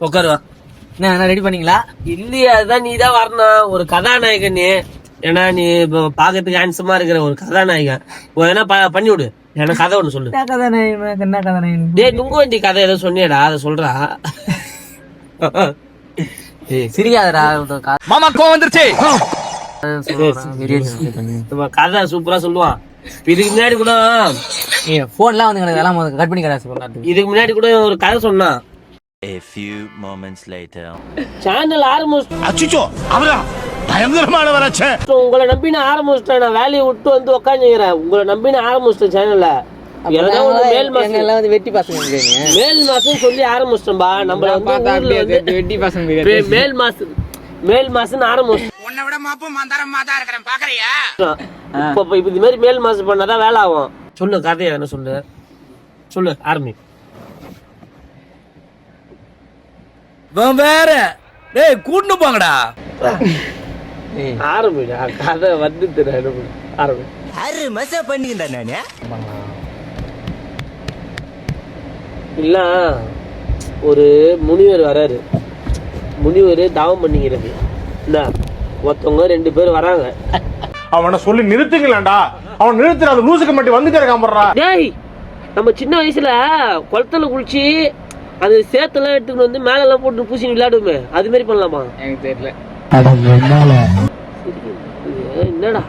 உட்காருவா. என்ன ரெடி பண்ணீங்களா? இல்லையா, அதுதான் நீ தான் வரணும். ஒரு கதாநாயகன் நீ. ஏன்னா நீ இப்போ பாக்கிறதுக்கு ஹேண்ட்ஸமா இருக்கிற ஒரு கதாநாயகன். எதனா பண்ணி விடு. எனக்கு கதை ஒண்ணு சொல்லு. என்ன கதாநாயகன்? டேய் நுங்கு வண்டி கதை ஏதோ சொன்னியடா, அதை சொல்றா. சிரிக்காதடா. மாமா கோவம் வந்துருச்சு. கதை சூப்பரா சொல்லுவான். இதுக்கு முன்னாடி கூட போன்லாம் வந்து எல்லாம் கட் பண்ணி கடை. இதுக்கு முன்னாடி கூட ஒரு கதை சொன்னான். A few moments later. Channel ஆரம்பிச்சு. அச்சச்சோ அவரா பயங்கரமான வரச்சே. உங்களை நம்பி நான் ஆரம்பிச்சிட்டேன். நான் வேலையை விட்டு வந்து உட்காந்துக்கிறேன். உங்களை நம்பி நான் ஆரம்பிச்சிட்டேன் சேனல்ல. வெட்டி பசங்க மேல் மாசம் சொல்லி ஆரம்பிச்சிட்டோம்பா. நம்ம வெட்டி பசங்க மேல் மாசம் ஆரம்பிச்சிட்டோம். உன்னை விட மாப்பும் மந்தாரமா தான் இருக்கிறேன் பாக்குறியா? இப்ப இது மாதிரி மேல் மாசம் பண்ணாதான் வேலை ஆகும். சொல்லு கதையா என்ன சொல்லு. சொல்லு ஆரம்பி. வேற டேய் கூட்டு போங்கடா. ஆரம்பிடா கதை வந்து தெரியும். ஆரம்பி. அரு மசா பண்ணிக்கிட்டா நானே. இல்ல ஒரு முனிவர் வராரு. முனிவர் தாவம் பண்ணிக்கிறது. இந்த ஒருத்தவங்க 2 பேர் வராங்க. அவனை சொல்லி நிறுத்துங்களேன்டா. அவன் நிறுத்துற அந்த லூசுக்கு மட்டும் வந்துட்டே இருக்காமறா. டேய் நம்ம சின்ன வயசுல குளத்துல குளிச்சு அது சேத்தெல்லாம் எடுத்துக்கிட்டு வந்து மேல எல்லாம் போட்டு பூசி விளையாடுமே, அது மாதிரி பண்ணலாமா? எனக்கு தெரியல. என்னடா